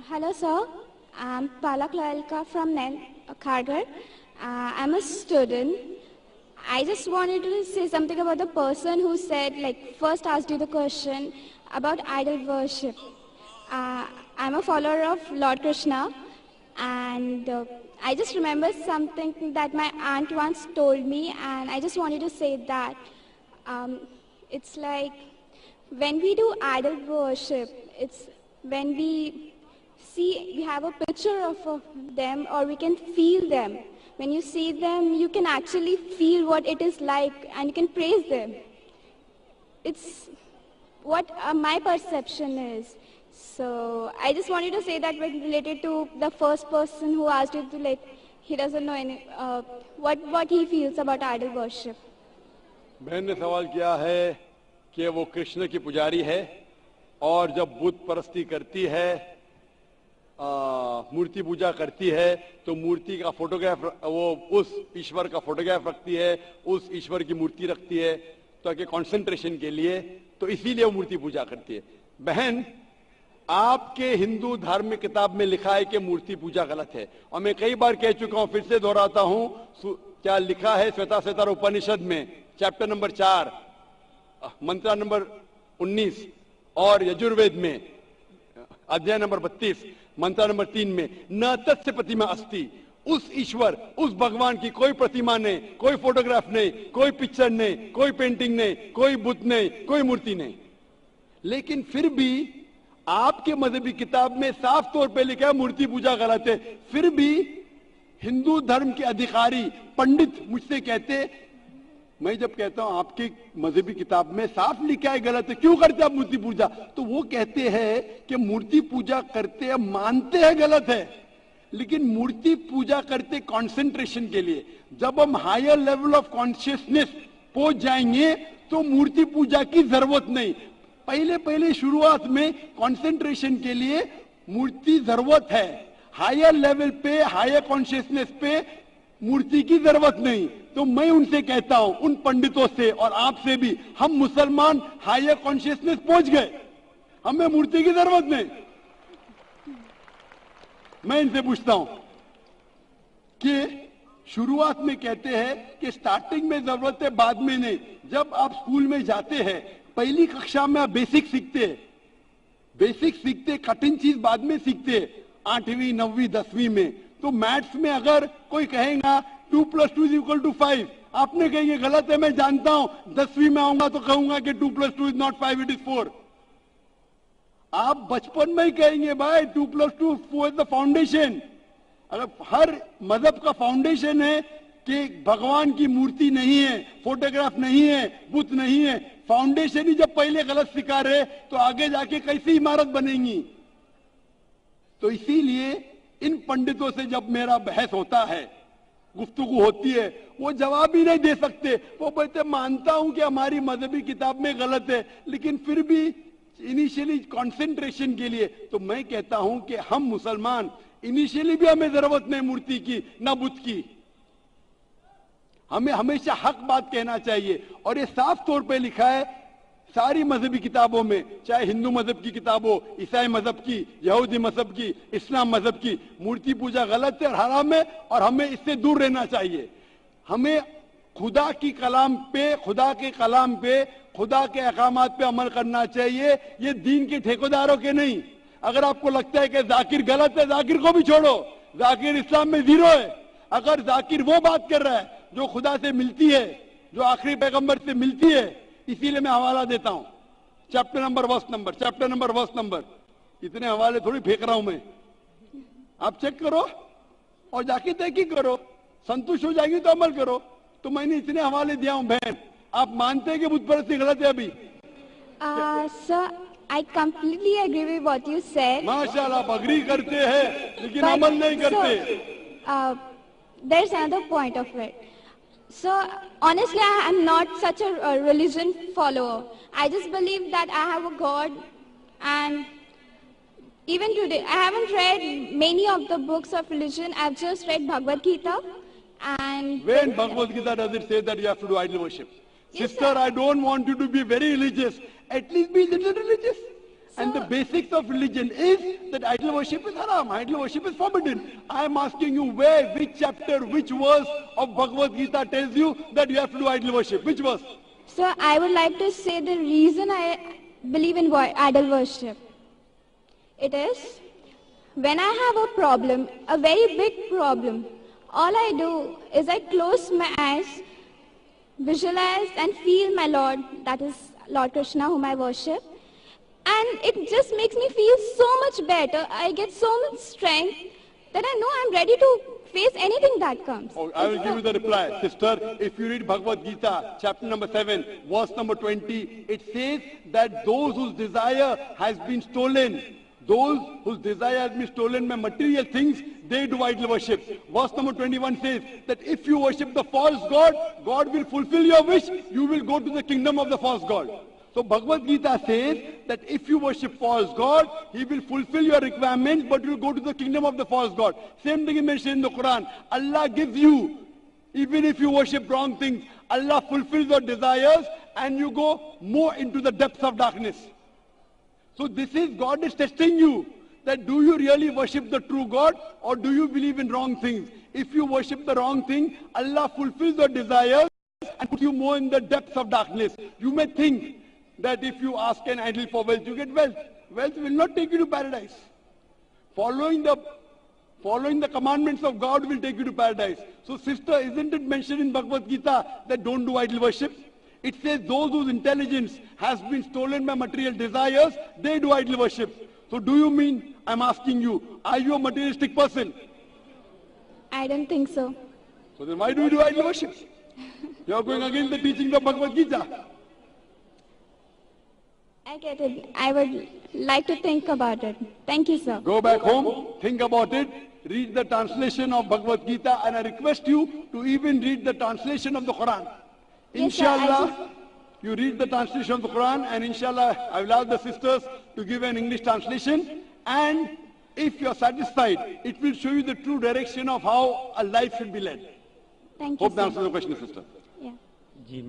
Hello, sir. I'm Palak Lalka from Kharghar. I'm a student. I just wanted to say something about the person who said, first asked you the question about idol worship. I'm a follower of Lord Krishna, and I just remember something that my aunt once told me, and I just wanted to say that it's like when we do idol worship, it's when we have a picture of them, or we can feel them. When you see them, you can actually feel what it is like, and you can praise them. It's what my perception is. So I just wanted to say that related to the first person who asked you to he doesn't know what he feels about idol worship. बहन ने सवाल किया है कि वो कृष्ण की पुजारी है और जब बुत परस्ती करती है, मूर्ति पूजा करती है, तो मूर्ति का फोटोग्राफ, वो उस ईश्वर का फोटोग्राफ रखती है, उस ईश्वर की मूर्ति रखती है ताकि कंसंट्रेशन के लिए, तो इसीलिए वो मूर्ति पूजा करती है। बहन, आपके हिंदू धार्मिक किताब में लिखा है कि मूर्ति पूजा गलत है, और मैं कई बार कह चुका हूं, फिर से दोहराता हूं, क्या लिखा है श्वेताश्वेतर उपनिषद में चैप्टर नंबर 4 मंत्र नंबर 19 और यजुर्वेद में अध्याय नंबर 32 मंत्र नंबर 3 में, न तस्य प्रतिमा अस्ति, उस ईश्वर, उस भगवान की कोई प्रतिमा नहीं, कोई फोटोग्राफ नहीं, कोई पिक्चर नहीं, कोई पेंटिंग नहीं, कोई बुत नहीं, कोई मूर्ति नहीं। लेकिन फिर भी आपके मजहबी किताब में साफ तौर पे लिखा है मूर्ति पूजा गलत है। फिर भी हिंदू धर्म के अधिकारी पंडित मुझसे कहते, मैं जब कहता हूं आपकी मजहबी किताब में साफ लिखा है गलत है, क्यों करते आप मूर्ति पूजा, तो वो कहते हैं कि मूर्ति पूजा करते हैं, मानते हैं गलत है, लेकिन मूर्ति पूजा करते कंसंट्रेशन के लिए। जब हम हायर लेवल ऑफ कॉन्शियसनेस पहुंच जाएंगे तो मूर्ति पूजा की जरूरत नहीं। पहले शुरुआत में कंसंट्रेशन के लिए मूर्ति जरूरत है, हायर लेवल पे, हायर कॉन्शियसनेस पे मूर्ति की जरूरत नहीं। तो मैं उनसे कहता हूं, उन पंडितों से और आपसे भी, हम मुसलमान हायर कॉन्शियसनेस पहुंच गए, हमें मूर्ति की जरूरत नहीं। मैं इनसे पूछता हूं कि शुरुआत में कहते हैं कि स्टार्टिंग में जरूरत है, बाद में नहीं। जब आप स्कूल में जाते हैं, पहली कक्षा में आप बेसिक सीखते, कठिन चीज बाद में सीखते, 8वीं 9वीं 10वीं में। तो मैथ्स में अगर कोई कहेगा 2 + 2 = 5, आपने कहेंगे गलत है, मैं जानता हूं, 10वीं में आऊंगा तो कहूंगा कि 2 + 2 = not 5, it is 4। आप बचपन में ही कहेंगे भाई 2 + 2 4 इज द फाउंडेशन। अगर हर मजहब का फाउंडेशन है कि भगवान की मूर्ति नहीं है, फोटोग्राफ नहीं है, बुत नहीं है, फाउंडेशन ही जब पहले गलत सिखा रहे तो आगे जाके कैसी इमारत बनेगी। तो इसीलिए इन पंडितों से जब मेरा बहस होता है, गुफ्तगू होती है, वो जवाब ही नहीं दे सकते। वो बोलते मानता हूं कि हमारी मजहबी किताब में गलत है, लेकिन फिर भी इनिशियली कंसंट्रेशन के लिए। तो मैं कहता हूं कि हम मुसलमान इनिशियली भी हमें जरूरत नहीं मूर्ति की, ना बुत की। हमें हमेशा हक बात कहना चाहिए, और ये साफ तौर पे लिखा है सारी मजहबी किताबों में, चाहे हिंदू मजहब की किताब हो, ईसाई मजहब की, यहूदी मजहब की, इस्लाम मजहब की, मूर्ति पूजा गलत है और हराम है, और हमें इससे दूर रहना चाहिए। हमें खुदा की कलाम पे, खुदा के कलाम पे, खुदा के अहकामात पे अमल करना चाहिए, ये दीन के ठेकेदारों के नहीं। अगर आपको लगता है कि जाकिर गलत है, जाकिर को भी छोड़ो, जाकिर इस्लाम में 0 है। अगर जाकिर वो बात कर रहा है जो खुदा से मिलती है, जो आखिरी पैगंबर से मिलती है, इसीलिए मैं हवाला देता हूं, चैप्टर नंबर वर्स नंबर। इतने हवाले थोड़ी फेंक रहा हूं मैं, आप चेक करो और जाके तहकीक करो, संतुष्ट हो जाएंगे तो अमल करो। तो मैंने इतने हवाले दिया हूं। बहन, आप मानते हैं कि बुत परस्ती गलत है अभी? Sir, I completely agree with what you said. माशाल्लाह, आप अग्री करते हैं लेकिन अमल नहीं करते। There's another point of it. So honestly, I am not such a religion follower. I just believe that I have a God, and even today, I haven't read many of the books of religion. I've just read Bhagavad Gita. And when Bhagavad Gita does it say that you have to do idol worship? Yes, Sister, sir. I don't want you to be very religious. At least be a little religious. And the basics of religion is that idol worship is haram, idol worship is forbidden. I am asking you where, which chapter, which verse of Bhagavad Gita tells you that you have to do idol worship? Which verse? So I would like to say the reason I believe in idol worship. It is when I have a problem, a very big problem, all I do is I close my eyes, visualize and feel my Lord, that is Lord Krishna whom I worship. And it just makes me feel so much better. I get so much strength that I know I'm ready to face anything that comes. Oh, I will give you the reply. Sister, if you read Bhagavad Gita, chapter number 7, verse number 20, it says that those whose desire has been stolen, those whose desire has been stolen by material things, they do idol worship. Verse number 21 says that if you worship the false god, God will fulfill your wish, you will go to the kingdom of the false god. So Bhagavad Gita says that if you worship false god, he will fulfill your requirements, but you will go to the kingdom of the false god. Same thing is mentioned in the Quran. Allah gives you, even if you worship wrong things, Allah fulfills your desires and you go more into the depths of darkness. So this is, God is testing you, that do you really worship the true God or do you believe in wrong things? If you worship the wrong thing, Allah fulfills your desires and puts you more in the depths of darkness. You may think that if you ask an idol for wealth, you get wealth. Wealth will not take you to paradise. Following the commandments of God will take you to paradise. So sister, isn't it mentioned in Bhagavad Gita that don't do idol worship? It says those whose intelligence has been stolen by material desires, they do idol worship. So do you mean, I'm asking you, are you a materialistic person? I don't think so. So then why do you do idol worship? You are going against the teachings of Bhagavad Gita. I get it. I would like to think about it. Thank you, sir. Go back home, think about it, read the translation of Bhagavad Gita, and I request you to even read the translation of the Quran. Yes, sir, Inshallah, you read the translation of the Quran, and inshallah, I will ask the sisters to give an English translation. And if you are satisfied, it will show you the true direction of how a life should be led. Thank you, Hope that sir. answers the question, sister. Yeah. Ji,